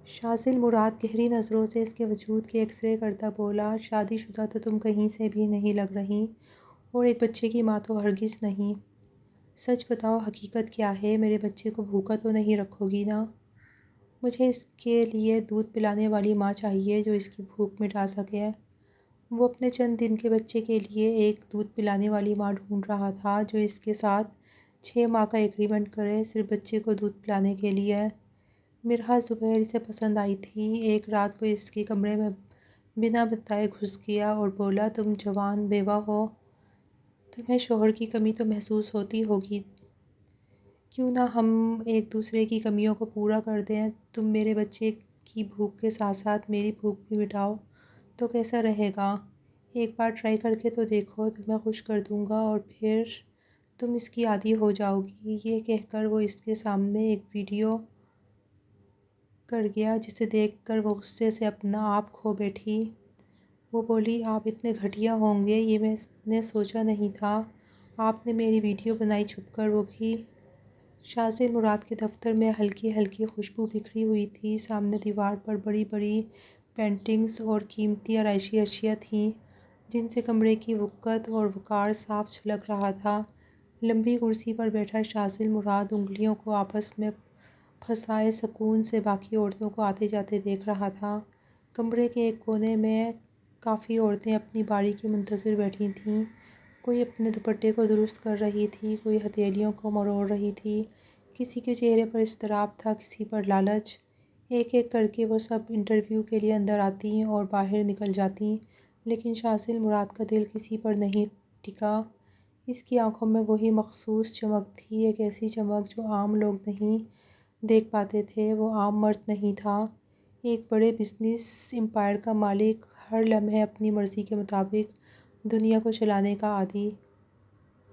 شاذل مراد گہری نظروں سے اس کے وجود کی ایکس رے کرتا بولا، شادی شدہ تو تم کہیں سے بھی نہیں لگ رہی، اور ایک بچے کی ماں تو ہرگز نہیں۔ سچ بتاؤ، حقیقت کیا ہے؟ میرے بچے کو بھوکا تو نہیں رکھو گی نا؟ مجھے اس کے لیے دودھ پلانے والی ماں چاہیے جو اس کی بھوک مٹا سکے۔ وہ اپنے چند دن کے بچے کے لیے ایک دودھ پلانے والی ماں ڈھونڈ رہا تھا جو اس کے ساتھ 6 ماہ کا ایگریمنٹ کرے، صرف بچے کو دودھ پلانے کے لیے۔ مرحا زبیر اسے پسند آئی تھی۔ ایک رات وہ اس کے کمرے میں بنا بتائے گھس گیا اور بولا، تم جوان بیوہ ہو، تمہیں شوہر کی کمی تو محسوس ہوتی ہوگی، کیوں نہ ہم ایک دوسرے کی کمیوں کو پورا کر دیں؟ تم میرے بچے کی بھوک کے ساتھ ساتھ میری بھوک بھی مٹاؤ تو کیسا رہے گا؟ ایک بار ٹرائی کر کے تو دیکھو، تمہیں خوش کر دوں گا اور پھر تم اس کی عادی ہو جاؤ گی۔ یہ کہہ کر وہ اس کے سامنے ایک ویڈیو کر گیا جسے دیکھ کر وہ غصے سے اپنا آپ کھو بیٹھی۔ وہ بولی، آپ اتنے گھٹیا ہوں گے یہ میں نے سوچا نہیں تھا۔ آپ نے میری ویڈیو بنائی چھپ کر، وہ بھی۔ شاذل مراد کے دفتر میں ہلکی ہلکی خوشبو بکھری ہوئی تھی۔ سامنے دیوار پر بڑی بڑی پینٹنگز اور قیمتی آرائشی اشیاء تھیں جن سے کمرے کی وقت اور وقار صاف جھلک رہا تھا۔ لمبی کرسی پر بیٹھا شاذل مراد انگلیوں کو آپس میں پھنسائے سکون سے باقی عورتوں کو آتے جاتے دیکھ رہا تھا۔ کمرے کے ایک کونے میں کافی عورتیں اپنی باری کے منتظر بیٹھی تھیں۔ کوئی اپنے دوپٹے کو درست کر رہی تھی، کوئی ہتھیلیوں کو مروڑ رہی تھی، کسی کے چہرے پر اضطراب تھا، کسی پر لالچ۔ ایک ایک کر کے وہ سب انٹرویو کے لیے اندر آتیں اور باہر نکل جاتیں، لیکن شاذل مراد کا دل کسی پر نہیں ٹکا۔ اس کی آنکھوں میں وہی مخصوص چمک تھی، ایک ایسی چمک جو عام لوگ نہیں دیکھ پاتے تھے۔ وہ عام مرد نہیں تھا، ایک بڑے بزنس امپائر کا مالک، ہر لمحے اپنی مرضی کے مطابق دنیا کو چلانے کا عادی۔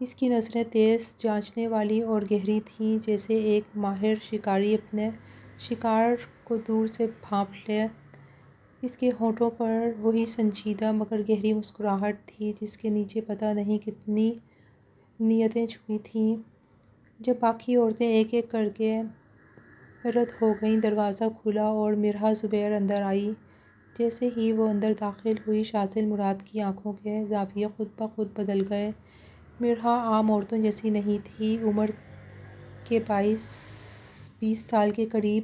اس کی نظریں تیز، جانچنے والی اور گہری تھیں، جیسے ایک ماہر شکاری اپنے شکار کو دور سے بھانپ لے۔ اس کے ہونٹوں پر وہی سنجیدہ مگر گہری مسکراہٹ تھی جس کے نیچے پتہ نہیں کتنی نیتیں چھپی تھیں۔ جب باقی عورتیں ایک ایک کر کے رد ہو گئیں، دروازہ کھلا اور مرحا زبیر اندر آئی۔ جیسے ہی وہ اندر داخل ہوئی، شاذل مراد کی آنکھوں کے زاویے خود بخود بدل گئے۔ مرحا عام عورتوں جیسی نہیں تھی، عمر کے 22 سال کے قریب،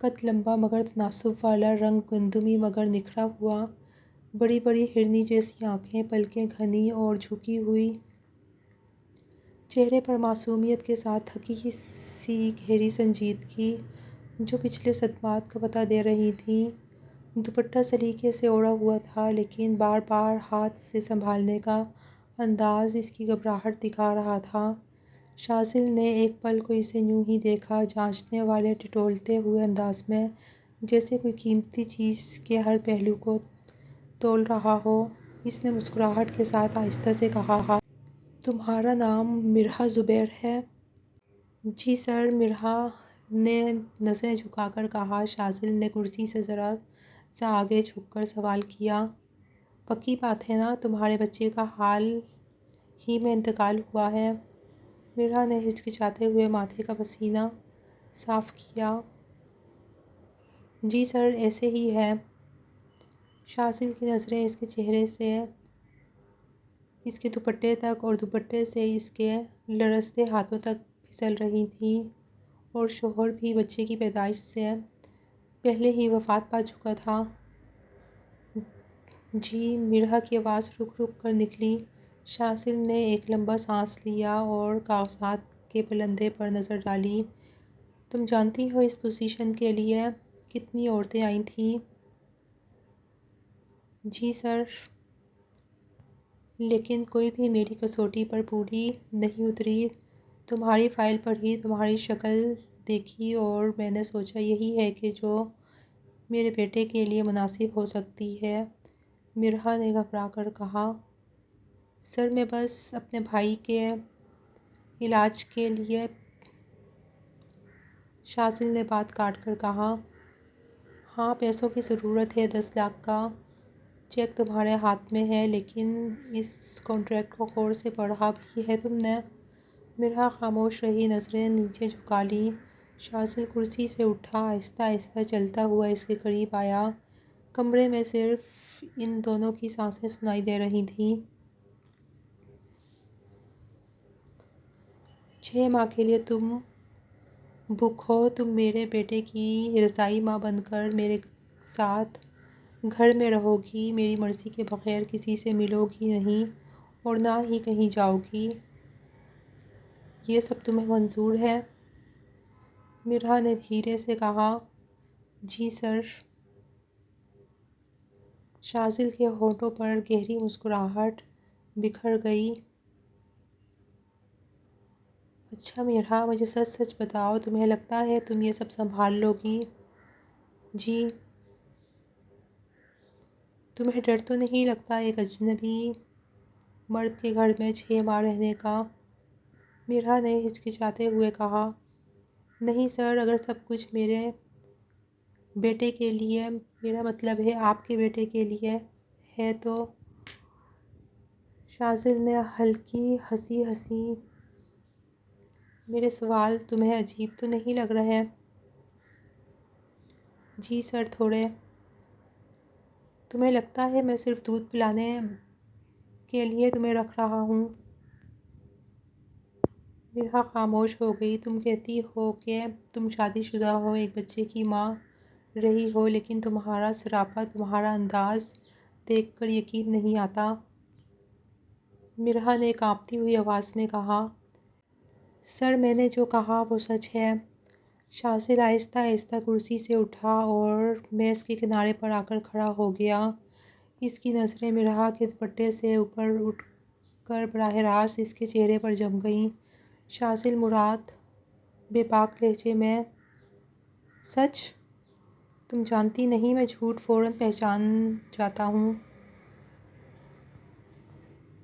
قد لمبا مگر تناسب والا، رنگ گندمی مگر نکھرا ہوا، بڑی بڑی ہرنی جیسی آنکھیں، پلکیں گھنی اور جھکی ہوئی، چہرے پر معصومیت کے ساتھ تھکی سی گہری سنجیدگی جو پچھلے صدمات کا پتہ دے رہی تھی۔ دوپٹہ سلیقے سے اوڑھا ہوا تھا لیکن بار بار ہاتھ سے سنبھالنے کا انداز اس کی گھبراہٹ دکھا رہا تھا۔ شاذل نے ایک پل کو اسے یوں ہی دیکھا، جانچنے والے ٹٹولتے ہوئے انداز میں، جیسے کوئی قیمتی چیز کے ہر پہلو کو تول رہا ہو۔ اس نے مسکراہٹ کے ساتھ آہستہ سے کہا، تمہارا نام مرحا زبیر ہے؟ جی سر، مرحا نے نظریں جھکا کر کہا۔ شاذل نے کرسی سے ذرا سا آگے جھک کر سوال کیا، پکی بات ہے نا، تمہارے بچے کا حال ہی میں انتقال ہوا ہے؟ مرحا نے ہچکچاتے ہوئے ماتھے کا پسینہ صاف کیا۔ جی سر، ایسے ہی ہے۔ شاذل کی نظریں اس کے چہرے سے اس کے دوپٹے تک اور دوپٹے سے اس کے لرزتے ہاتھوں تک پھسل رہی تھیں، اور شوہر بھی بچے کی پیدائش سے پہلے ہی وفات پا چکا تھا۔ جی، مرحا کی آواز رک رک کر نکلی۔ شاذل نے ایک لمبا سانس لیا اور کاغذات کے پلندے پر نظر ڈالی۔ تم جانتی ہو اس پوزیشن کے لیے کتنی عورتیں آئی تھیں؟ جی سر، لیکن کوئی بھی میری کسوٹی پر پوری نہیں اتری۔ تمہاری فائل پڑھی، تمہاری شکل دیکھی اور میں نے سوچا یہی ہے کہ جو میرے بیٹے کے لیے مناسب ہو سکتی ہے۔ مرحا نے گھبرا کر کہا، سر میں بس اپنے بھائی کے علاج کے لیے۔ شاذل نے بات کاٹ کر کہا، ہاں پیسوں کی ضرورت ہے، 10 لاکھ کا چیک تمہارے ہاتھ میں ہے، لیکن اس کانٹریکٹ کو غور سے پڑھا بھی ہے تم نے؟ مرحا خاموش رہی، نظریں نیچے جھکا لیں۔ شاذل کرسی سے اٹھا، آہستہ آہستہ چلتا ہوا اس کے قریب آیا۔ کمرے میں صرف ان دونوں کی سانسیں سنائی دے رہی تھیں۔ 6 ماہ کے لیے تم بک ہو، تم میرے بیٹے کی رضائی ماں بن کر میرے ساتھ گھر میں رہو گی، میری مرضی کے بغیر کسی سے ملو گی نہیں اور نہ ہی کہیں جاؤ گی۔ یہ سب تمہیں منظور ہے؟ مرحا نے دھیرے سے کہا۔ جی سر۔ شاذل کے ہونٹوں پر گہری مسکراہٹ بکھر گئی۔ اچھا مرحا، مجھے سچ سچ بتاؤ، تمہیں لگتا ہے تم یہ سب سنبھال لو گی؟ جی۔ تمہیں ڈر تو نہیں لگتا ایک اجنبی مرد کے گھر میں 6 ماہ رہنے کا؟ مرحا نے ہچکچاتے ہوئے کہا۔ نہیں سر، اگر سب کچھ میرے بیٹے کے لیے، میرا مطلب ہے آپ کے بیٹے کے لیے ہے تو… شاذل نے ہلکی ہنسی ہنسی۔ میرے سوال تمہیں عجیب تو نہیں لگ رہے؟ جی سر، تھوڑے۔ تمہیں لگتا ہے میں صرف دودھ پلانے کے لیے تمہیں رکھ رہا ہوں؟ مرحا خاموش ہو گئی۔ تم کہتی ہو کہ تم شادی شدہ ہو، ایک بچے کی ماں رہی ہو، لیکن تمہارا سراپا، تمہارا انداز دیکھ کر یقین نہیں آتا۔ مرحا نے کانپتی ہوئی آواز میں کہا۔ سر، میں نے جو کہا وہ سچ ہے۔ شاذل آہستہ آہستہ کرسی سے اٹھا اور میز کے کنارے پر آ کر کھڑا ہو گیا۔ اس کی نظریں مرحا کے دوپٹے سے اوپر اٹھ کر براہ راست اس کے چہرے پر جم گئیں۔ شاذل مراد بے باک لہجے میں۔ سچ؟ تم جانتی نہیں، میں جھوٹ فوراً پہچان جاتا ہوں۔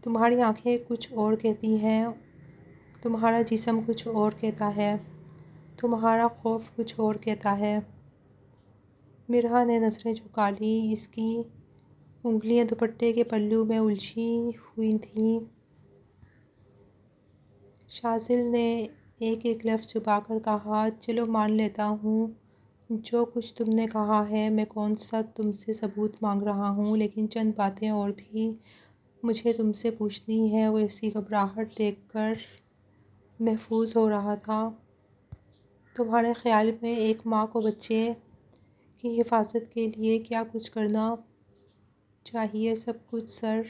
تمہاری آنکھیں کچھ اور کہتی ہیں، تمہارا جسم کچھ اور کہتا ہے، تمہارا خوف کچھ اور کہتا ہے۔ مرحا نے نظریں جھکا لیں۔ اس کی انگلیاں دوپٹے کے پلو میں الجھی ہوئی تھیں۔ شاذل نے ایک ایک لفظ چبا کر کہا۔ چلو مان لیتا ہوں جو کچھ تم نے کہا ہے، میں کون سا تم سے ثبوت مانگ رہا ہوں، لیکن چند باتیں اور بھی مجھے تم سے پوچھنی ہیں۔ وہ اس کی گھبراہٹ دیکھ کر محظوظ ہو رہا تھا۔ تمہارے خیال میں ایک ماں کو بچے کی حفاظت کے لیے کیا کچھ کرنا چاہیے؟ سب کچھ سر۔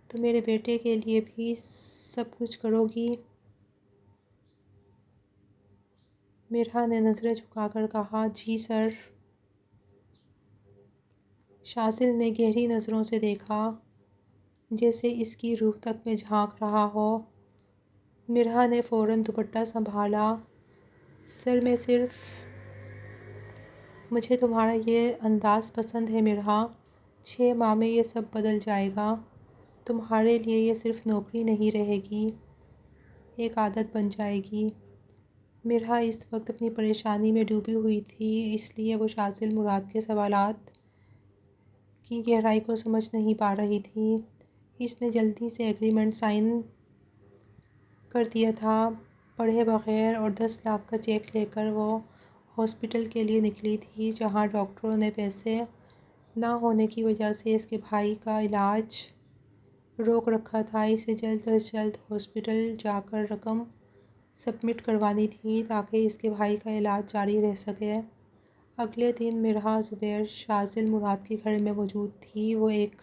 تو میرے بیٹے کے لیے بھی سب کچھ کرو گی؟ مرحا نے نظریں جھکا کر کہا۔ جی سر۔ شاذل نے گہری نظروں سے دیکھا، جیسے اس کی روح تک میں جھانک رہا ہو۔ مرحا نے فوراً دوپٹہ سنبھالا۔ سر، میں صرف… مجھے تمہارا یہ انداز پسند ہے مرحا۔ 6 ماہ میں یہ سب بدل جائے گا۔ تمہارے لیے یہ صرف نوکری نہیں رہے گی، ایک عادت بن جائے گی۔ مرحا اس وقت اپنی پریشانی میں ڈوبی ہوئی تھی، اس لیے وہ شاذل مراد کے سوالات کی گہرائی کو سمجھ نہیں پا رہی تھی۔ اس نے جلدی سے ایگریمنٹ سائن کر دیا تھا پڑھے بغیر، اور 10 لاکھ کا چیک لے کر وہ ہاسپٹل کے لیے نکلی تھی، جہاں ڈاکٹروں نے پیسے نہ ہونے کی وجہ سے اس کے بھائی کا علاج روک رکھا تھا۔ اسے جلد از جلد ہاسپٹل جا کر رقم سبمٹ کروانی تھی تاکہ اس کے بھائی کا علاج جاری رہ سکے۔ اگلے دن مرحا زبیر شاذل مراد کے گھر میں موجود تھی۔ وہ ایک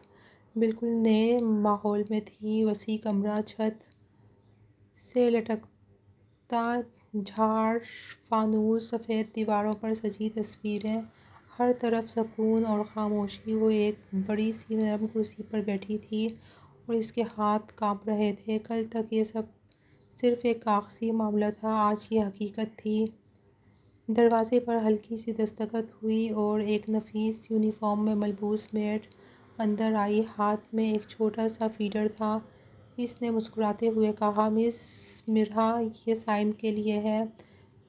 بالکل نئے ماحول میں تھی۔ وسیع کمرہ، چھت سے لٹکتا جھاڑ، فانوس، سفید دیواروں پر سجی تصویریں، ہر طرف سکون اور خاموشی۔ وہ ایک بڑی سی نرم کرسی پر بیٹھی تھی اور اس کے ہاتھ کانپ رہے تھے۔ کل تک یہ سب صرف ایک کاغذی معاملہ تھا، آج یہ حقیقت تھی۔ دروازے پر ہلکی سی دستک ہوئی اور ایک نفیس یونیفارم میں ملبوس میڈ اندر آئی۔ ہاتھ میں ایک چھوٹا سا فیڈر تھا۔ اس نے مسکراتے ہوئے کہا، مس مرحا، یہ سائم کے لیے ہے۔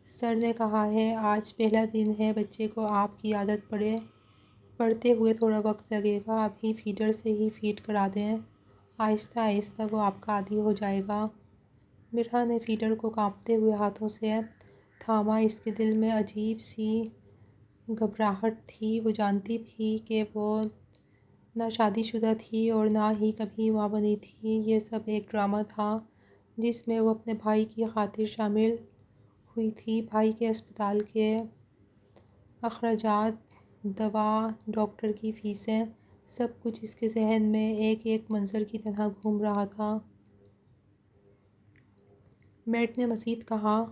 سر نے کہا ہے آج پہلا دن ہے، بچے کو آپ کی عادت پڑھتے ہوئے تھوڑا وقت لگے گا، ابھی فیڈر سے ہی فیڈ کرا دیں، آہستہ آہستہ وہ آپ کا عادی ہو جائے گا۔ مرحا نے فیڈر کو کانپتے ہوئے ہاتھوں سے تھاما۔ اس کے دل میں عجیب سی گھبراہٹ تھی۔ وہ جانتی تھی کہ وہ نہ شادی شدہ تھی اور نہ ہی کبھی ماں بنی تھی۔ یہ سب ایک ڈرامہ تھا جس میں وہ اپنے بھائی کی خاطر شامل ہوئی تھی۔ بھائی کے اسپتال کے اخراجات، دوا، ڈاکٹر کی فیسیں، سب کچھ اس کے ذہن میں ایک ایک منظر کی طرح گھوم رہا تھا۔ میٹ نے مزید کہا،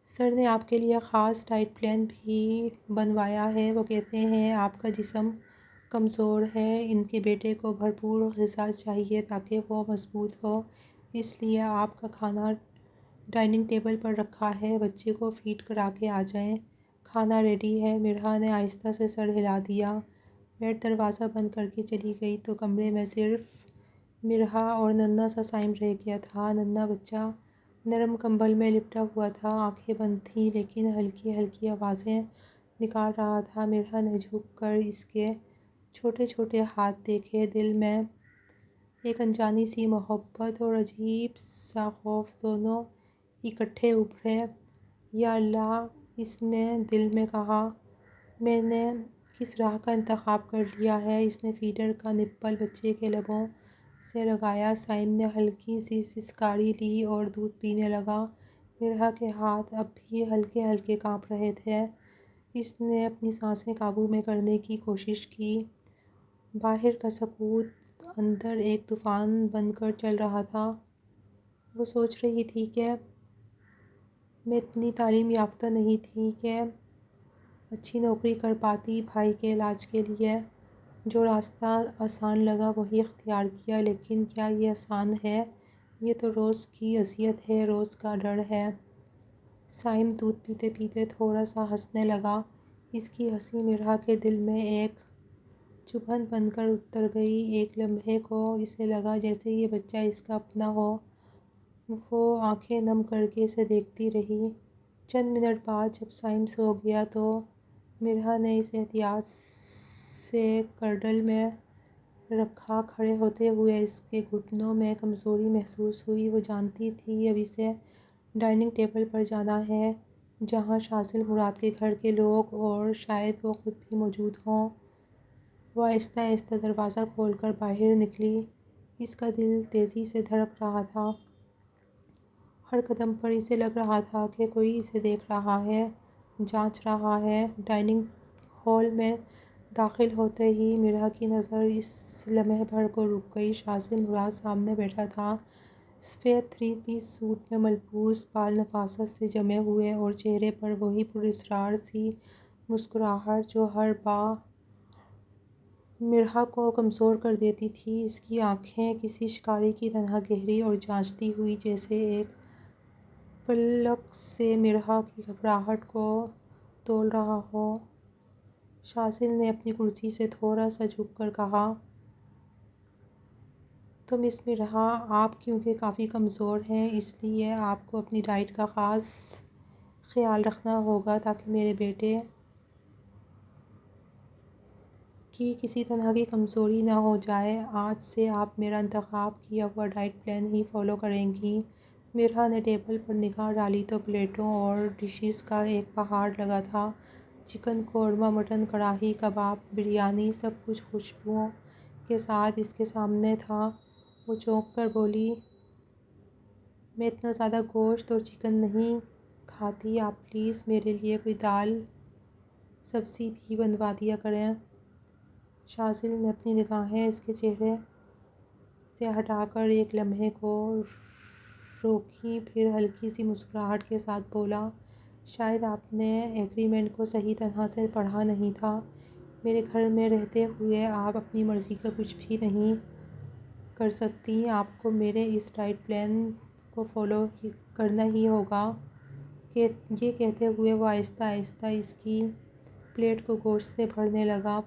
سر نے آپ کے لیے خاص ڈائٹ پلان بھی بنوایا ہے۔ وہ کہتے ہیں آپ کا جسم کمزور ہے، ان کے بیٹے کو بھرپور غذا چاہیے تاکہ وہ مضبوط ہو، اس لیے آپ کا کھانا ڈائننگ ٹیبل پر رکھا ہے، بچے کو فیڈ کرا کے آ جائیں۔ کھانا ریڈی ہے۔ مرحا نے آہستہ سے سر ہلا دیا۔ میٹ دروازہ بند کر کے چلی گئی تو کمرے میں صرف مرحا اور ننھا سا سائم رہ گیا تھا۔ ننھا بچہ نرم کمبل میں لپٹا ہوا تھا، آنکھیں بند تھیں لیکن ہلکی ہلکی آوازیں نکال رہا تھا۔ مرحا نے جھک کر اس کے چھوٹے چھوٹے ہاتھ دیکھے۔ دل میں ایک انجانی سی محبت اور عجیب سا خوف دونوں اکٹھے ابھرے۔ یا اللہ، اس نے دل میں کہا، میں نے کس راہ کا انتخاب کر لیا ہے۔ اس نے فیڈر کا نپل بچے کے لبوں سے لگایا۔ سائم نے ہلکی سی سسکاری لی اور دودھ پینے لگا۔ مرحا کے ہاتھ اب بھی ہلکے ہلکے کانپ رہے تھے۔ اس نے اپنی سانسیں قابو میں کرنے کی کوشش کی۔ باہر کا سکوت اندر ایک طوفان بن کر چل رہا تھا۔ وہ سوچ رہی تھی کہ میں اتنی تعلیم یافتہ نہیں تھی کہ اچھی نوکری کر پاتی۔ بھائی کے علاج کے لیے جو راستہ آسان لگا وہی اختیار کیا، لیکن کیا یہ آسان ہے؟ یہ تو روز کی اذیت ہے، روز کا ڈر ہے۔ سائم دودھ پیتے پیتے تھوڑا سا ہنسنے لگا۔ اس کی ہنسی مرحا کے دل میں ایک چبھن بن کر اتر گئی۔ ایک لمحے کو اسے لگا جیسے یہ بچہ اس کا اپنا ہو۔ وہ آنکھیں نم کر کے اسے دیکھتی رہی۔ چند منٹ بعد جب سائم سو گیا تو مرحا نے اسے احتیاط سے کرڈل میں رکھا۔ کھڑے ہوتے ہوئے اس کے گھٹنوں میں کمزوری محسوس ہوئی۔ وہ جانتی تھی اب اسے ڈائننگ ٹیبل پر جانا ہے جہاں شاذل مراد کے گھر کے لوگ اور شاید وہ خود بھی موجود ہوں۔ وہ آہستہ آہستہ دروازہ کھول کر باہر نکلی۔ اس کا دل تیزی سے دھڑک رہا تھا۔ ہر قدم پر اسے لگ رہا تھا کہ کوئی اسے دیکھ رہا ہے، جانچ رہا ہے۔ ڈائننگ ہال میں داخل ہوتے ہی مرحا کی نظر اس لمحے بھر کو رک گئی۔ شاذل مراد سامنے بیٹھا تھا، سفید تھری پیس سوٹ میں ملبوس، بال نفاست سے جمے ہوئے اور چہرے پر وہی پراسرار سی مسکراہٹ جو ہر بار مرحا کو کمزور کر دیتی تھی۔ اس کی آنکھیں کسی شکاری کی طرح گہری اور جانچتی ہوئی جیسے ایک پلک سے مرحا کی گھبراہٹ کو تول رہا ہو۔ شاذل نے اپنی کرسی سے تھوڑا سا جھک کر کہا، تو مس مرحا، آپ کیونکہ کافی کمزور ہیں اس لیے آپ کو اپنی ڈائٹ کا خاص خیال رکھنا ہوگا تاکہ میرے بیٹے کی کسی طرح کی کمزوری نہ ہو جائے۔ آج سے آپ میرا انتخاب کیا ہوا ڈائٹ پلان ہی فالو کریں گی۔ مرحا نے ٹیبل پر نگاہ ڈالی تو پلیٹوں اور ڈشز کا ایک پہاڑ لگا تھا۔ چکن قورمہ، مٹن کڑھائی، کباب، بریانی، سب کچھ خوشبوؤں کے ساتھ اس کے سامنے تھا۔ وہ چونک کر بولی، میں اتنا زیادہ گوشت اور چکن نہیں کھاتی، آپ پلیز میرے لیے کوئی دال سبزی بھی بنوا دیا کریں۔ شاذل نے اپنی نگاہیں اس کے چہرے سے ہٹا کر ایک لمحے کو روکیں، پھر ہلکی سی مسکراہٹ کے ساتھ بولا، شاید آپ نے ایگریمنٹ کو صحیح طرح سے پڑھا نہیں تھا۔ میرے گھر میں رہتے ہوئے آپ اپنی مرضی کا کچھ بھی نہیں کر سکتی۔ آپ کو میرے اس ڈائٹ پلان کو فالو کرنا ہی ہوگا۔ یہ کہتے ہوئے وہ آہستہ آہستہ اس کی پلیٹ کو گوشت سے بھرنے لگا۔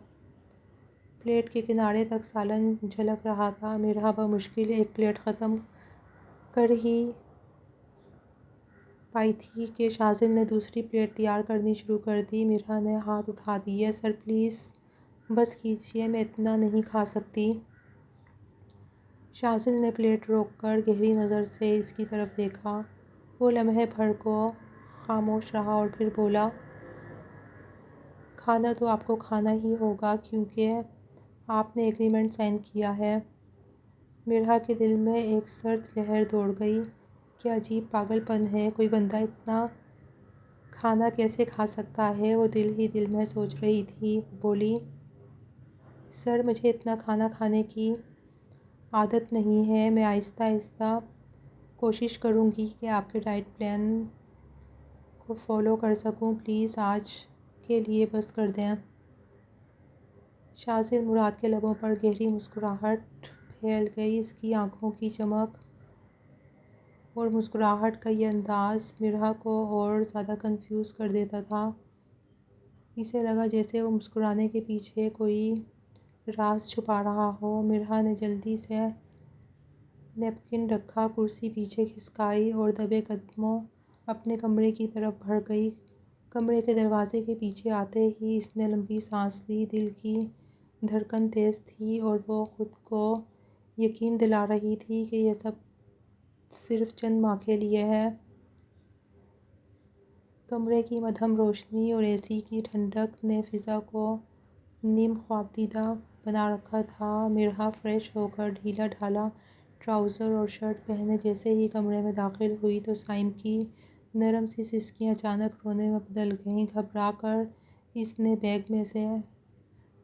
پلیٹ کے کنارے تک سالن جھلک رہا تھا۔ مرحا بمشکل ایک پلیٹ ختم کر ہی پائی تھی کہ شاذل نے دوسری پلیٹ تیار کرنی شروع کر دی۔ مرحا نے ہاتھ اٹھا دیے، سر پلیز بس کیجیے، میں اتنا نہیں کھا سکتی۔ شاذل نے پلیٹ روک کر گہری نظر سے اس کی طرف دیکھا۔ وہ لمحے بھر کو خاموش رہا اور پھر بولا، کھانا تو آپ کو کھانا ہی ہوگا کیونکہ آپ نے ایگریمنٹ سائن کیا ہے۔ مرحا کے دل میں ایک سرد لہر دوڑ گئی۔ کیا عجیب پاگل پن ہے، کوئی بندہ اتنا کھانا کیسے کھا سکتا ہے؟ وہ دل ہی دل میں سوچ رہی تھی۔ بولی، سر مجھے اتنا کھانا کھانے کی عادت نہیں ہے، میں آہستہ آہستہ کوشش کروں گی کہ آپ کے ڈائٹ پلان کو فالو کر سکوں، پلیز آج کے لیے بس کر دیں۔ شاذل مراد کے لبوں پر گہری مسکراہٹ پھیل گئی۔ اس کی آنکھوں کی چمک اور مسکراہٹ کا یہ انداز مرحا کو اور زیادہ کنفیوز کر دیتا تھا۔ اسے لگا جیسے وہ مسکرانے کے پیچھے کوئی راز چھپا رہا ہو۔ مرحا نے جلدی سے نیپکن رکھا، کرسی پیچھے کھسکائی اور دبے قدموں اپنے کمرے کی طرف بڑھ گئی۔ کمرے کے دروازے کے پیچھے آتے ہی اس نے لمبی سانس لی۔ دل کی دھڑکن تیز تھی اور وہ خود کو یقین دلا رہی تھی کہ یہ سب صرف چند ماہ کے لیے ہے۔ کمرے کی مدھم روشنی اور اے سی کی ٹھنڈک نے فضا کو نیم خواب دیدہ بنا رکھا تھا۔ مرحا فریش ہو کر ڈھیلا ڈھالا ٹراؤزر اور شرٹ پہنے جیسے ہی کمرے میں داخل ہوئی تو صائم کی نرم سی سسکیاں اچانک رونے میں بدل گئیں۔ گھبرا کر اس نے بیگ میں سے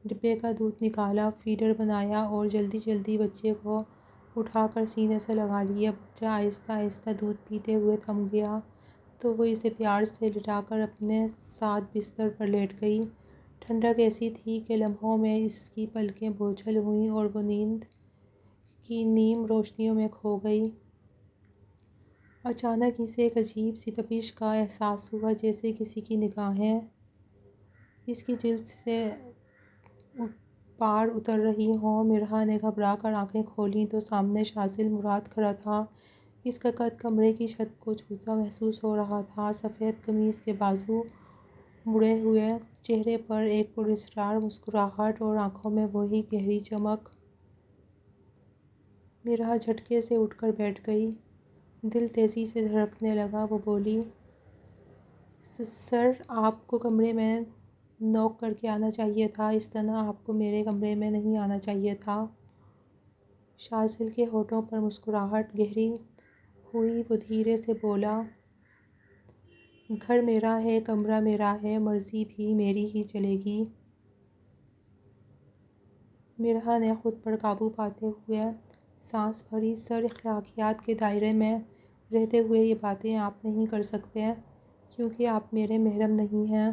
ڈبے کا دودھ نکالا، فیڈر بنایا اور جلدی جلدی بچے کو اٹھا کر سینے سے لگا لیا۔ بچہ آہستہ آہستہ دودھ پیتے ہوئے تھم گیا تو وہ اسے پیار سے لٹا کر اپنے ساتھ بستر پر لیٹ گئی۔ ٹھنڈک ایسی تھی کہ لمحوں میں اس کی پلکیں بوجھل ہوئیں اور وہ نیند کی نیم روشنیوں میں کھو گئی۔ اچانک اسے ایک عجیب سی تپش کا احساس ہوا، جیسے کسی کی نگاہیں اس کی جلد سے پار اتر رہی ہوں۔ مرحا نے گھبرا کر آنکھیں کھولیں تو سامنے شاذل مراد کھڑا تھا۔ اس کا قد کمرے کی چھت کو چھوتا محسوس ہو رہا تھا۔ سفید قمیض کے بازو مڑے ہوئے، چہرے پر ایک پراسرار مسکراہٹ اور آنکھوں میں وہی گہری چمک۔ مرحا جھٹکے سے اٹھ کر بیٹھ گئی، دل تیزی سے دھڑکنے لگا۔ وہ بولی، سر آپ کو کمرے میں نوک کر کے آنا چاہیے تھا، اس طرح آپ کو میرے کمرے میں نہیں آنا چاہیے تھا۔ شاذل کے ہونٹوں پر مسکراہٹ گہری ہوئی۔ وہ دھیرے سے بولا، گھر میرا ہے، کمرہ میرا ہے، مرضی بھی میری ہی چلے گی۔ مرحا نے خود پر قابو پاتے ہوئے سانس بھری۔ سر اخلاقیات کے دائرے میں رہتے ہوئے یہ باتیں آپ نہیں کر سکتے کیونکہ آپ میرے محرم نہیں ہیں۔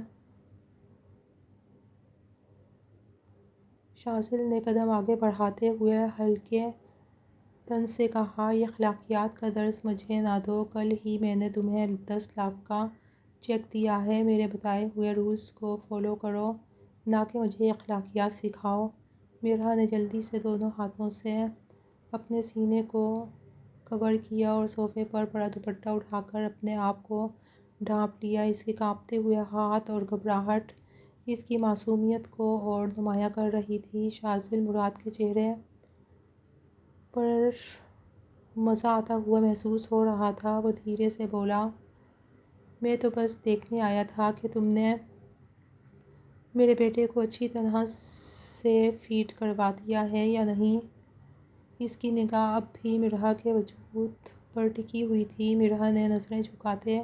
شاذل نے قدم آگے بڑھاتے ہوئے ہلکے طنز سے کہا، یہ اخلاقیات کا درس مجھے نہ دو، کل ہی میں نے تمہیں 10 لاکھ کا چیک دیا ہے، میرے بتائے ہوئے رولز کو فالو کرو، نہ کہ مجھے اخلاقیات سکھاؤ۔ مرحا نے جلدی سے دونوں ہاتھوں سے اپنے سینے کو کور کیا اور صوفے پر پڑا دوپٹہ اٹھا کر اپنے آپ کو ڈھانپ لیا۔ اس کے کانپتے ہوئے ہاتھ اور گھبراہٹ اس کی معصومیت کو اور نمایاں کر رہی تھی۔ شاذل مراد کے چہرے پر مزہ آتا ہوا محسوس ہو رہا تھا۔ وہ دھیرے سے بولا، میں تو بس دیکھنے آیا تھا کہ تم نے میرے بیٹے کو اچھی طرح سے فیڈ کروا دیا ہے یا نہیں۔ اس کی نگاہ اب بھی مرحا کے وجود پر ٹکی ہوئی تھی۔ مرحا نے نظریں جھکاتے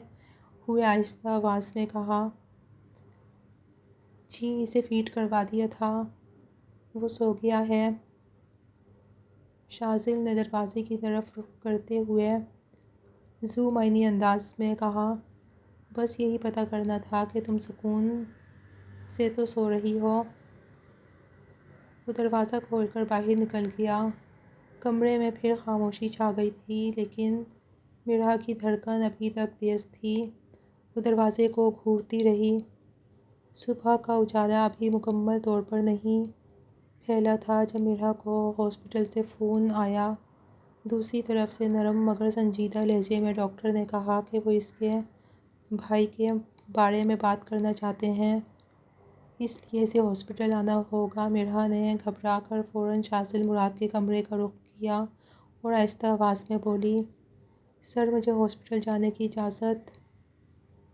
ہوئے آہستہ آواز میں کہا، جی اسے فیڈ کروا دیا تھا، وہ سو گیا ہے۔ شاذل نے دروازے کی طرف رخ کرتے ہوئے ذو معنی انداز میں کہا، بس یہی پتہ کرنا تھا کہ تم سکون سے تو سو رہی ہو۔ وہ دروازہ کھول کر باہر نکل گیا۔ کمرے میں پھر خاموشی چھا گئی تھی، لیکن مرحا کی دھڑکن ابھی تک تیز تھی۔ وہ دروازے کو گھورتی رہی۔ صبح کا اجالا ابھی مکمل طور پر نہیں پھیلا تھا جب مرحا کو ہاسپٹل سے فون آیا۔ دوسری طرف سے نرم مگر سنجیدہ لہجے میں ڈاکٹر نے کہا کہ وہ اس کے بھائی کے بارے میں بات کرنا چاہتے ہیں، اس لیے اسے ہاسپٹل آنا ہوگا۔ مرحا نے گھبرا کر فوراً شاذل مراد کے کمرے کا رخ کیا اور آہستہ آواز میں بولی، سر مجھے ہاسپٹل جانے کی اجازت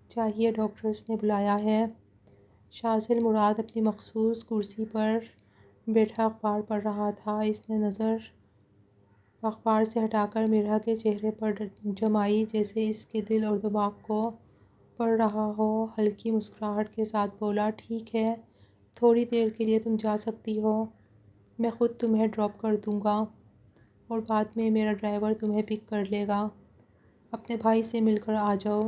چاہیے ڈاکٹرس نے بلایا ہے۔ شاذل مراد اپنی مخصوص کرسی پر بیٹھا اخبار پڑھ رہا تھا۔ اس نے نظر اخبار سے ہٹا کر مرحا کے چہرے پر جمائی، جیسے اس کے دل اور دماغ کو پڑھ رہا ہو۔ ہلکی مسکراہٹ کے ساتھ بولا، ٹھیک ہے، تھوڑی دیر کے لیے تم جا سکتی ہو۔ میں خود تمہیں ڈراپ کر دوں گا اور بعد میں میرا ڈرائیور تمہیں پک کر لے گا۔ اپنے بھائی سے مل کر آ جاؤ۔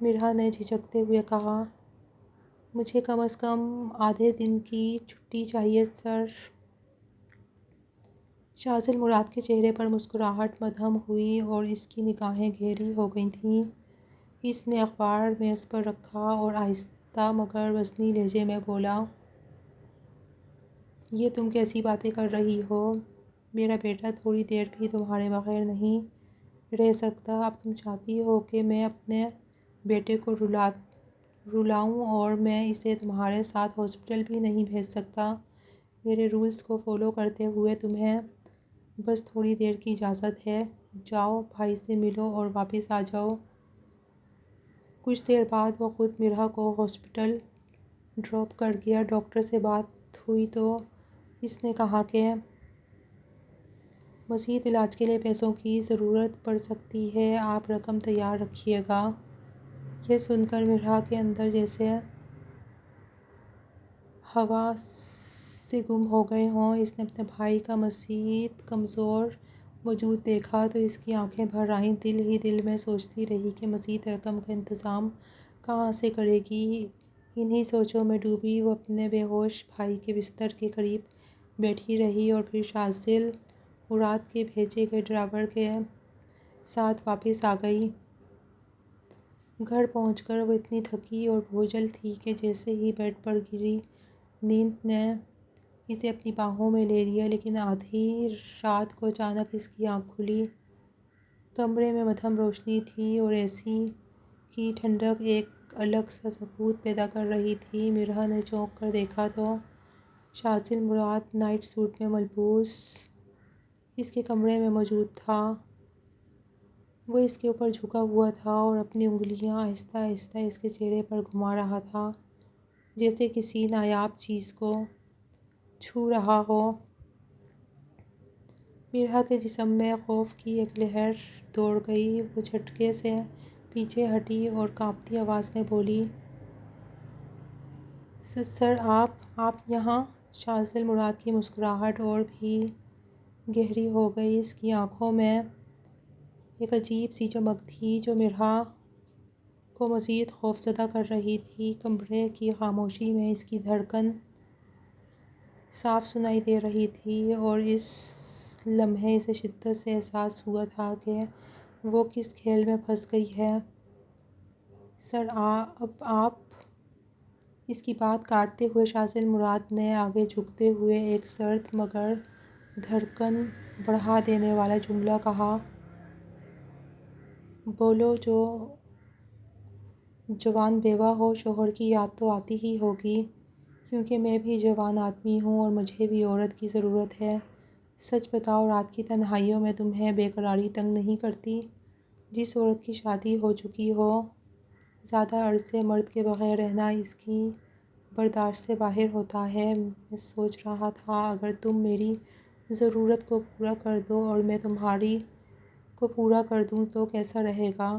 مرحا نے جھجکتے ہوئے کہا، مجھے کم از کم آدھے دن کی چھٹی چاہیے سر۔ شاذل مراد کے چہرے پر مسکراہٹ مدھم ہوئی اور اس کی نگاہیں گہری ہو گئی تھیں۔ اس نے اخبار میز پر رکھا اور آہستہ مگر وزنی لہجے میں بولا، یہ تم کیسی باتیں کر رہی ہو؟ میرا بیٹا تھوڑی دیر بھی تمہارے بغیر نہیں رہ سکتا۔ اب تم چاہتی ہو کہ میں اپنے بیٹے کو رلاؤں اور میں اسے تمہارے ساتھ ہاسپٹل بھی نہیں بھیج سکتا۔ میرے رولز کو فالو کرتے ہوئے تمہیں بس تھوڑی دیر کی اجازت ہے۔ جاؤ، بھائی سے ملو اور واپس آ جاؤ۔ کچھ دیر بعد وہ خود مرحا کو ہاسپٹل ڈراپ کر گیا۔ ڈاکٹر سے بات ہوئی تو اس نے کہا کہ مزید علاج کے لیے پیسوں کی ضرورت پڑ سکتی ہے، آپ رقم تیار رکھیے گا۔ یہ سن کر مرحا کے اندر جیسے ہوا سے گم ہو گئے ہوں۔ اس نے اپنے بھائی کا مزید کمزور وجود دیکھا تو اس کی آنکھیں بھر آئیں۔ دل ہی دل میں سوچتی رہی کہ مزید رقم کا انتظام کہاں سے کرے گی۔ انہی سوچوں میں ڈوبی وہ اپنے بے ہوش بھائی کے بستر کے قریب بیٹھی رہی اور پھر شاذل مراد کے بھیجے گئے ڈرائیور کے ساتھ واپس آ گئی۔ گھر پہنچ کر وہ اتنی تھکی اور بوجھل تھی کہ جیسے ہی بیڈ پر گری، نیند نے اسے اپنی باہوں میں لے لیا۔ لیکن آدھی رات کو اچانک اس کی آنکھ کھلی۔ کمرے میں مدھم روشنی تھی اور اے سی کی ٹھنڈک ایک الگ سا سکون پیدا کر رہی تھی۔ مرحا نے چونک کر دیکھا تو شاذل مراد نائٹ سوٹ میں ملبوس اس کے کمرے میں موجود تھا۔ وہ اس کے اوپر جھکا ہوا تھا اور اپنی انگلیاں آہستہ آہستہ اس کے چہرے پر گھما رہا تھا، جیسے کسی نایاب چیز کو چھو رہا ہو۔ مرحا کے جسم میں خوف کی ایک لہر دوڑ گئی۔ وہ جھٹکے سے پیچھے ہٹی اور کانپتی آواز میں بولی، سر آپ یہاں؟ شاذل مراد کی مسکراہٹ اور بھی گہری ہو گئی۔ اس کی آنکھوں میں ایک عجیب سی چمک تھی جو مرحا کو مزید خوفزدہ کر رہی تھی۔ کمرے کی خاموشی میں اس کی دھڑکن صاف سنائی دے رہی تھی اور اس لمحے اسے شدت سے احساس ہوا تھا کہ وہ کس کھیل میں پھنس گئی ہے۔ سر اب آپ؟ اس کی بات کاٹتے ہوئے شاذل مراد نے آگے جھکتے ہوئے ایک سرد مگر دھڑکن بڑھا دینے والا جملہ کہا، بولو، جو جوان بیوہ ہو، شوہر کی یاد تو آتی ہی ہوگی، کیونکہ میں بھی جوان آدمی ہوں اور مجھے بھی عورت کی ضرورت ہے۔ سچ بتاؤ، رات کی تنہائیوں میں تمہیں بے قراری تنگ نہیں کرتی؟ جس عورت کی شادی ہو چکی ہو، زیادہ عرصے مرد کے بغیر رہنا اس کی برداشت سے باہر ہوتا ہے۔ میں سوچ رہا تھا اگر تم میری ضرورت کو پورا کر دو اور میں تمہاری کو پورا کر دوں تو کیسا رہے گا؟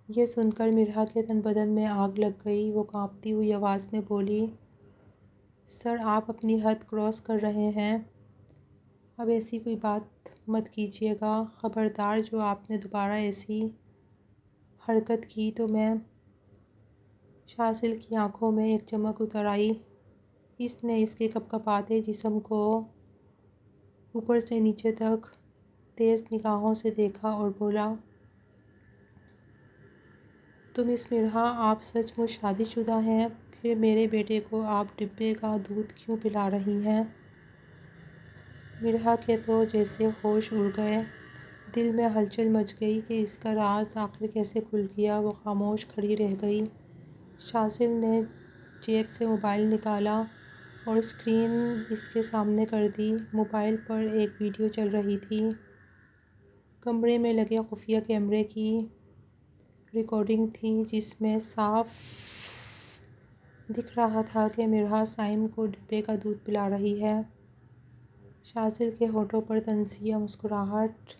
یہ سن کر مرحا کے تن بدن میں آگ لگ گئی۔ وہ کانپتی ہوئی آواز میں بولی، سر آپ اپنی حد کراس کر رہے ہیں۔ اب ایسی کوئی بات مت کیجیے گا۔ خبردار، جو آپ نے دوبارہ ایسی حرکت کی تو میں… شاذل کی آنکھوں میں ایک چمک اتر آئی۔ اس نے اس کے کپکپاتے جسم کو اوپر سے نیچے تک تیز نگاہوں سے دیکھا اور بولا، تو مس مرحا، آپ سچ مچ شادی شدہ ہیں؟ پھر میرے بیٹے کو آپ ڈبے کا دودھ کیوں پلا رہی ہیں؟ مرحا کے تو جیسے ہوش اڑ گئے۔ دل میں ہلچل مچ گئی کہ اس کا راز آخر کیسے کھل گیا۔ وہ خاموش کھڑی رہ گئی۔ شاذل نے جیب سے موبائل نکالا اور اسکرین اس کے سامنے کر دی۔ موبائل پر ایک ویڈیو چل رہی تھی۔ کمرے میں لگے خفیہ کیمرے کی ریکارڈنگ تھی جس میں صاف دکھ رہا تھا کہ مرحا صائم کو ڈبے کا دودھ پلا رہی ہے۔ شاذل کے ہونٹوں پر طنزیہ مسکراہٹ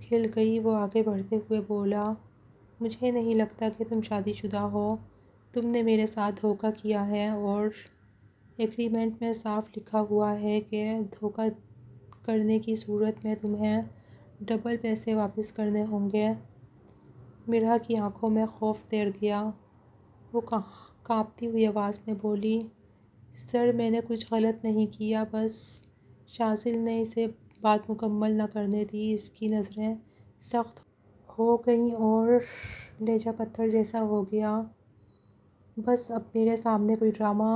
کھل گئی۔ وہ آگے بڑھتے ہوئے بولا، مجھے نہیں لگتا کہ تم شادی شدہ ہو۔ تم نے میرے ساتھ دھوکہ کیا ہے اور ایگریمنٹ میں صاف لکھا ہوا ہے کہ دھوکہ کرنے کی صورت میں تمہیں ڈبل پیسے واپس کرنے ہوں گے۔ مرحا کی آنکھوں میں خوف تیر گیا۔ وہ کانپتی ہوئی آواز میں بولی، سر میں نے کچھ غلط نہیں کیا، بس۔ شاذل نے اسے بات مکمل نہ کرنے دی۔ اس کی نظریں سخت ہو گئیں اور لہجہ پتھر جیسا ہو گیا۔ بس اب میرے سامنے کوئی ڈرامہ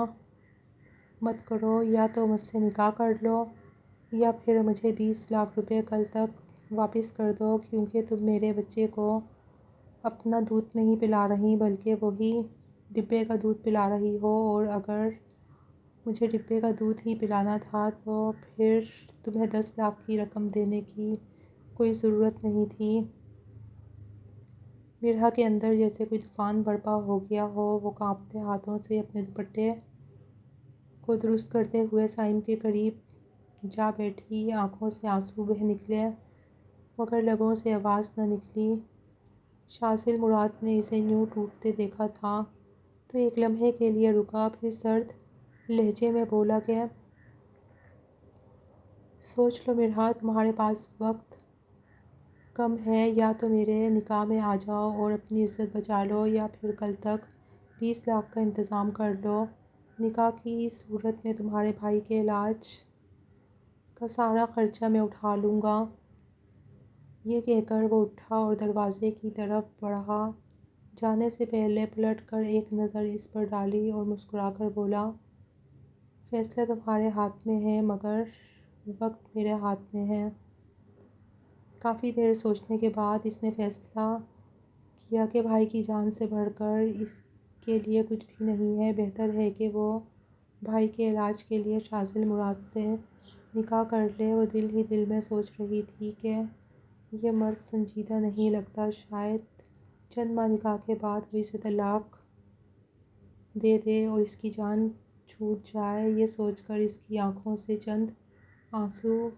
مت کرو، یا تو مجھ سے نکاح کر لو یا پھر مجھے 20 لاکھ روپے کل تک واپس کر دو، کیونکہ تم میرے بچے کو اپنا دودھ نہیں پلا رہی بلکہ وہی ڈبے کا دودھ پلا رہی ہو، اور اگر مجھے ڈبے کا دودھ ہی پلانا تھا تو پھر تمہیں 10 لاکھ کی رقم دینے کی کوئی ضرورت نہیں تھی۔ مرحا کے اندر جیسے کوئی طوفان برپا ہو گیا ہو۔ وہ کانپتے ہاتھوں سے اپنے دوپٹے کو درست کرتے ہوئے صائم کے قریب جا بیٹھی۔ آنکھوں سے آنسو بہہ نکلے مگر لبوں سے آواز نہ نکلی۔ شاذل مراد نے اسے یوں ٹوٹتے دیکھا تھا تو ایک لمحے کے لیے رکا، پھر سرد لہجے میں بولا کہ سوچ لو مرحا، تمہارے پاس وقت کم ہے، یا تو میرے نکاح میں آ جاؤ اور اپنی عزت بچا لو، یا پھر کل تک 20 لاکھ کا انتظام کر لو۔ نکاح کی صورت میں تمہارے بھائی کے علاج کا سارا خرچہ میں اٹھا لوں گا۔ یہ کہہ کر وہ اٹھا اور دروازے کی طرف بڑھا۔ جانے سے پہلے پلٹ کر ایک نظر اس پر ڈالی اور مسکرا کر بولا، فیصلہ تمہارے ہاتھ میں ہے مگر وقت میرے ہاتھ میں ہے۔ کافی دیر سوچنے کے بعد اس نے فیصلہ کیا کہ بھائی کی جان سے بڑھ کر اس کے لیے کچھ بھی نہیں ہے۔ بہتر ہے کہ وہ بھائی کے علاج کے لیے شاذل مراد سے نکاح کر لے۔ وہ دل ہی دل میں سوچ رہی تھی کہ یہ مرد سنجیدہ نہیں لگتا، شاید چند ماہ نکاح کے بعد وہ اسے طلاق دے دے اور اس کی جان چھوٹ جائے۔ یہ سوچ کر اس کی آنکھوں سے چند آنسو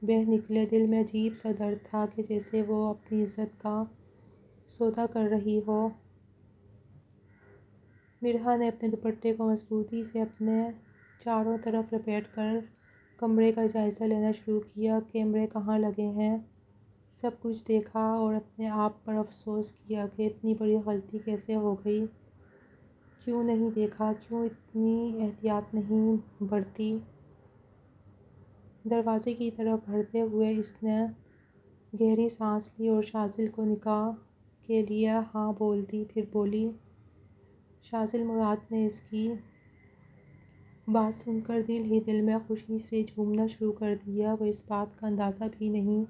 بہہ نکلے۔ دل میں عجیب سا درد تھا کہ جیسے وہ اپنی عزت کا سودا کر رہی ہو۔ مرحا نے اپنے دوپٹے کو مضبوطی سے اپنے چاروں طرف لپیٹ کر کمرے کا جائزہ لینا شروع کیا۔ کیمرے کہاں لگے ہیں، سب کچھ دیکھا اور اپنے آپ پر افسوس کیا کہ اتنی بڑی غلطی کیسے ہو گئی۔ کیوں نہیں دیکھا، کیوں اتنی احتیاط نہیں برتی۔ دروازے کی طرف بڑھتے ہوئے اس نے گہری سانس لی اور شاذل کو نکاح کے لیے ہاں بول دی۔ پھر بولی، شاذل مراد نے اس کی بات سن کر دل ہی دل میں خوشی سے جھومنا شروع کر دیا۔ وہ اس بات کا اندازہ بھی نہیں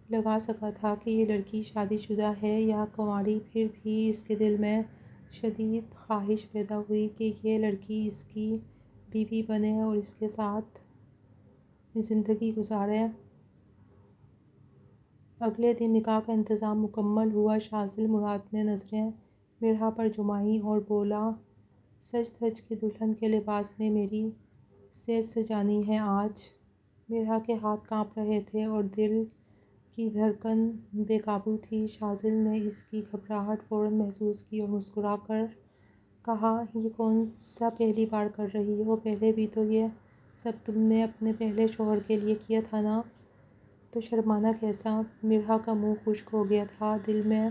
لگا سکا تھا کہ یہ لڑکی شادی شدہ ہے یا کنواری، پھر بھی اس کے دل میں شدید خواہش پیدا ہوئی کہ یہ لڑکی اس کی بیوی بنے اور اس کے ساتھ زندگی گزارے۔ اگلے دن نکاح کا انتظام مکمل ہوا۔ شاذل مراد نے نظریں مرحا پر جمائیں اور بولا، سج دھج کے دلہن کے لباس میں میری سیج سجانی ہے آج۔ مرحا کے ہاتھ کانپ رہے تھے اور دل کی دھڑکن بے قابو تھی۔ شاذل نے اس کی گھبراہٹ فوراً محسوس کی اور مسکرا کر کہا، یہ کون سا پہلی بار کر رہی ہو، پہلے بھی تو یہ سب تم نے اپنے پہلے شوہر کے لیے کیا تھا نا، تو شرمانا کیسا۔ مرحا کا منہ خشک ہو گیا تھا، دل میں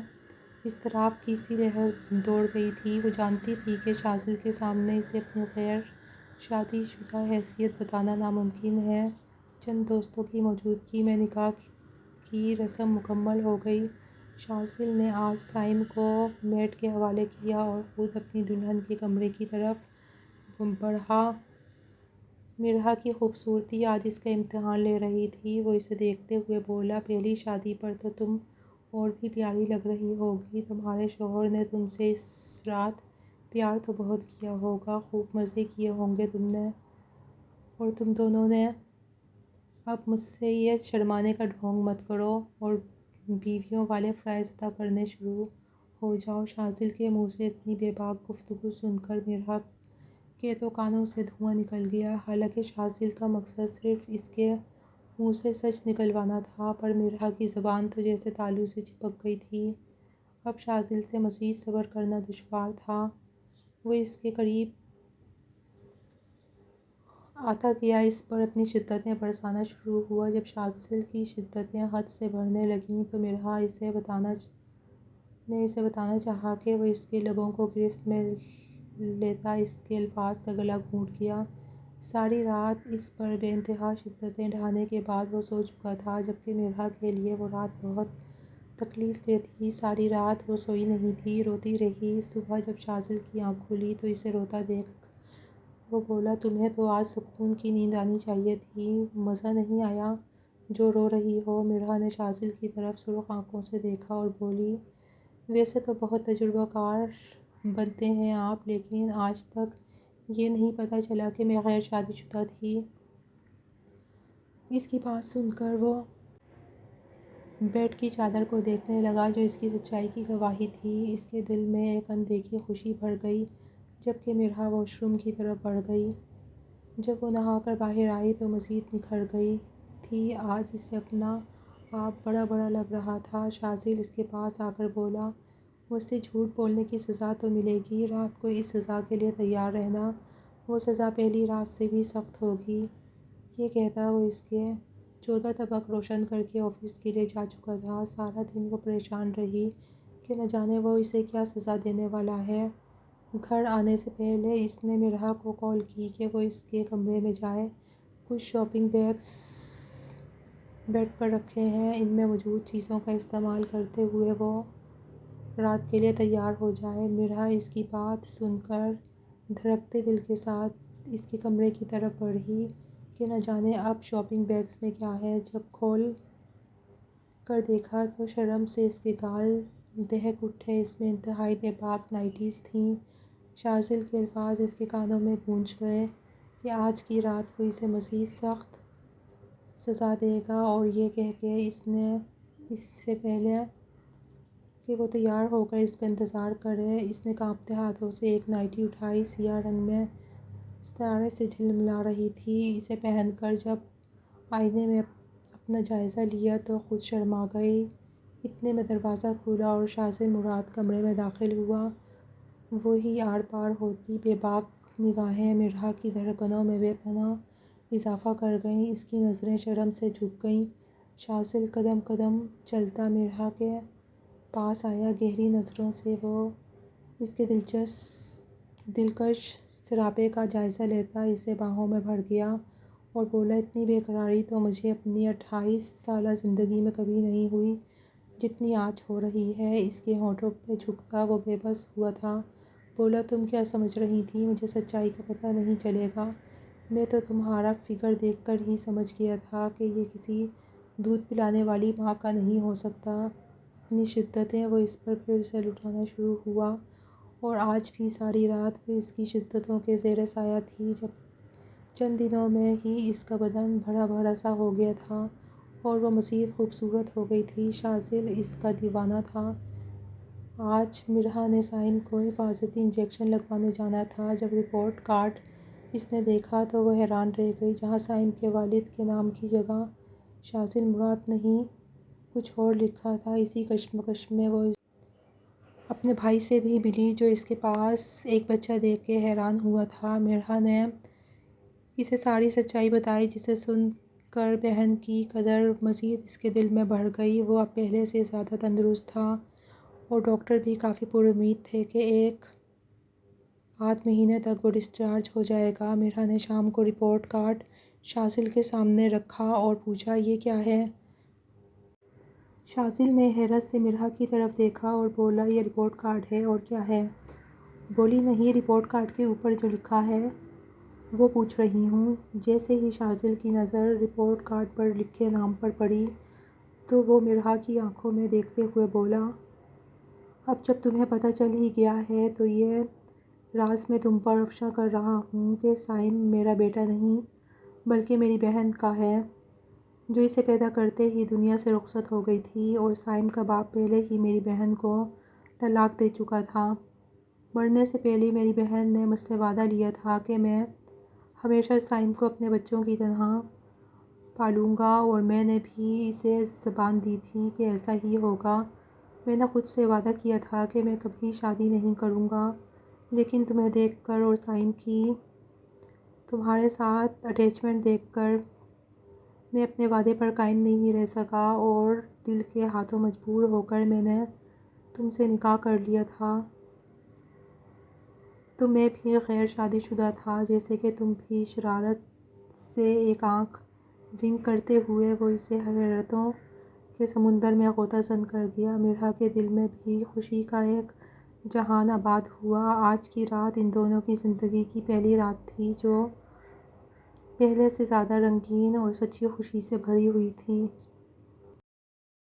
اضطراب کی سی لہر دوڑ گئی تھی۔ وہ جانتی تھی کہ شاذل کے سامنے اسے اپنی غیر شادی شدہ حیثیت بتانا ناممکن ہے۔ چند دوستوں کی موجودگی میں نکاح کی رسم مکمل ہو گئی۔ شاذل نے آج صائم کو میڈ کے حوالے کیا اور خود اپنی دلہن کے کمرے کی طرف بڑھا۔ مرحا کی خوبصورتی آج اس کا امتحان لے رہی تھی۔ وہ اسے دیکھتے ہوئے بولا، پہلی شادی پر تو تم اور بھی پیاری لگ رہی ہوگی، تمہارے شوہر نے تم سے اس رات پیار تو بہت کیا ہوگا، خوب مزے کیے ہوں گے تم نے، اور تم دونوں نے۔ اب مجھ سے یہ شرمانے کا ڈھونگ مت کرو اور بیویوں والے فرائض ادا کرنے شروع ہو جاؤ۔ شاذل کے منہ سے اتنی بے باک گفتگو سن کر مرحا کے تو کانوں سے دھواں نکل گیا۔ حالانکہ شاذل کا مقصد صرف اس کے منہ سے سچ نکلوانا تھا، پر مرحا کی زبان تو جیسے تالو سے چپک گئی تھی۔ اب شاذل سے مزید صبر کرنا دشوار تھا۔ وہ اس کے قریب آتا گیا، اس پر اپنی شدتیں برسانا شروع ہوا۔ جب شاذل کی شدتیں حد سے بڑھنے لگیں تو مرحا نے اسے بتانا چاہا کہ وہ اس کے لبوں کو گرفت میں لیتا اس کے الفاظ کا گلا گھونٹ گیا۔ ساری رات اس پر بے انتہا شدتیں ڈھانے کے بعد وہ سو چکا تھا، جبکہ مرحا کے لیے وہ رات بہت تکلیف دہ تھی۔ ساری رات وہ سوئی نہیں تھی، روتی رہی۔ صبح جب شاذل کی آنکھ کھلی تو اسے روتا دیکھ وہ بولا، تمہیں تو آج سکون کی نیند آنی چاہیے تھی، مزہ نہیں آیا جو رو رہی ہو؟ مرحا نے شاذل کی طرف سرخ آنکھوں سے دیکھا اور بولی، ویسے تو بہت تجربہ کار بنتے ہیں آپ، لیکن آج تک یہ نہیں پتہ چلا کہ میں غیر شادی شدہ تھی۔ اس کی بات سن کر وہ بیڈ کی چادر کو دیکھنے لگا جو اس کی سچائی کی گواہی تھی۔ اس کے دل میں ایک اندیکھی خوشی بھر گئی، جبکہ مرحا واش روم کی طرف بڑھ گئی۔ جب وہ نہا کر باہر آئی تو مزید نکھر گئی تھی۔ آج اسے اپنا آپ بڑا بڑا لگ رہا تھا۔ شاذل اس کے پاس آ کر بولا، مجھ سے جھوٹ بولنے کی سزا تو ملے گی، رات کو اس سزا کے لیے تیار رہنا، وہ سزا پہلی رات سے بھی سخت ہوگی۔ یہ کہتا وہ اس کے 14 طبق روشن کر کے آفس کے لیے جا چکا تھا۔ سارا دن وہ پریشان رہی کہ نہ جانے وہ اسے کیا سزا دینے والا ہے۔ گھر آنے سے پہلے اس نے مرحا کو کال کی کہ وہ اس کے کمرے میں جائے۔ کچھ شاپنگ بیگز بیڈ پر رکھے ہیں، ان میں موجود چیزوں کا استعمال کرتے ہوئے وہ رات کے لیے تیار ہو جائے۔ مرحا اس کی بات سن کر دھڑکتے دل کے ساتھ اس کے کمرے کی طرف بڑھی کہ نہ جانے اب شاپنگ بیگز میں کیا ہے۔ جب کھول کر دیکھا تو شرم سے اس کے گال دہک اٹھے۔ اس میں انتہائی بے باک نائٹیز تھیں۔ شاذل کے الفاظ اس کے کانوں میں گونج گئے کہ آج کی رات وہ اسے مزید سخت سزا دے گا، اور یہ کہہ کے اس سے پہلے کہ وہ تیار ہو کر اس کا انتظار کرے، اس نے کانپتے ہاتھوں سے ایک نائٹی اٹھائی۔ سیاہ رنگ میں ستارے سے جھلملا رہی تھی۔ اسے پہن کر جب آئینے میں اپنا جائزہ لیا تو خود شرما گئی۔ اتنے میں دروازہ کھلا اور شاذل مراد کمرے میں داخل ہوا۔ وہی آر پار ہوتی بے باک نگاہیں مرحا کی دھڑکنوں میں بے پناہ اضافہ کر گئیں۔ اس کی نظریں شرم سے جھک گئیں۔ شاذل قدم قدم چلتا مرحا کے پاس آیا۔ گہری نظروں سے وہ اس کے دلکش سراپے کا جائزہ لیتا اسے باہوں میں بھر گیا اور بولا، اتنی بے قراری تو مجھے اپنی 28 سالہ زندگی میں کبھی نہیں ہوئی جتنی آج ہو رہی ہے۔ اس کے ہونٹوں پہ جھکتا وہ بے بس ہوا تھا۔ بولا، تم کیا سمجھ رہی تھی مجھے سچائی کا پتہ نہیں چلے گا؟ میں تو تمہارا فگر دیکھ کر ہی سمجھ گیا تھا کہ یہ کسی دودھ پلانے والی ماں کا نہیں ہو سکتا۔ اپنی شدتیں وہ اس پر پھر سے لٹانا شروع ہوا، اور آج بھی ساری رات وہ اس کی شدتوں کے زیر سایہ تھی۔ جب چند دنوں میں ہی اس کا بدن بھرا بھرا سا ہو گیا تھا اور وہ مزید خوبصورت ہو گئی تھی۔ شاذل اس کا دیوانہ تھا۔ آج مرحا نے سائم کو حفاظتی انجیکشن لگوانے جانا تھا۔ جب رپورٹ کارڈ اس نے دیکھا تو وہ حیران رہ گئی۔ جہاں سائم کے والد کے نام کی جگہ شاذل مراد نہیں کچھ اور لکھا تھا۔ اسی کشمکش میں وہ اپنے بھائی سے بھی ملی جو اس کے پاس ایک بچہ دیکھ کے حیران ہوا تھا۔ مرحا نے اسے ساری سچائی بتائی، جسے سن کر بہن کی قدر مزید اس کے دل میں بڑھ گئی۔ وہ اب پہلے سے زیادہ تندرست تھا اور ڈاکٹر بھی کافی پر امید تھے کہ ایک آدھ مہینے تک وہ ڈسچارج ہو جائے گا۔ مرحا نے شام کو رپورٹ کارڈ شاذل کے سامنے رکھا اور پوچھا، یہ کیا ہے؟ شاذل نے حیرت سے مرحا کی طرف دیکھا اور بولا، یہ رپورٹ کارڈ ہے، اور کیا ہے؟ بولی، نہیں، رپورٹ کارڈ کے اوپر جو لکھا ہے وہ پوچھ رہی ہوں۔ جیسے ہی شاذل کی نظر رپورٹ کارڈ پر لکھے نام پر پڑی تو وہ مرحا کی آنکھوں میں دیکھتے ہوئے بولا، اب جب تمہیں پتہ چل ہی گیا ہے تو یہ راز میں تم پر افشا کر رہا ہوں کہ سائم میرا بیٹا نہیں بلکہ میری بہن کا ہے، جو اسے پیدا کرتے ہی دنیا سے رخصت ہو گئی تھی، اور سائم کا باپ پہلے ہی میری بہن کو طلاق دے چکا تھا۔ مرنے سے پہلے میری بہن نے مجھ سے وعدہ لیا تھا کہ میں ہمیشہ سائم کو اپنے بچوں کی طرح پالوں گا، اور میں نے بھی اسے زبان دی تھی کہ ایسا ہی ہوگا۔ میں نے خود سے وعدہ کیا تھا کہ میں کبھی شادی نہیں کروں گا، لیکن تمہیں دیکھ کر اور سائم کی تمہارے ساتھ اٹیچمنٹ دیکھ کر میں اپنے وعدے پر قائم نہیں رہ سکا، اور دل کے ہاتھوں مجبور ہو کر میں نے تم سے نکاح کر لیا تھا۔ تو میں بھی غیر شادی شدہ تھا، جیسے کہ تم بھی۔ شرارت سے ایک آنکھ ونک کرتے ہوئے وہ اسے حیرتوں کے سمندر میں غوطہ زن کر گیا۔ مرحا کے دل میں بھی خوشی کا ایک جہان آباد ہوا۔ آج کی رات ان دونوں کی زندگی کی پہلی رات تھی، جو پہلے سے زیادہ رنگین اور سچی خوشی سے بھری ہوئی تھی۔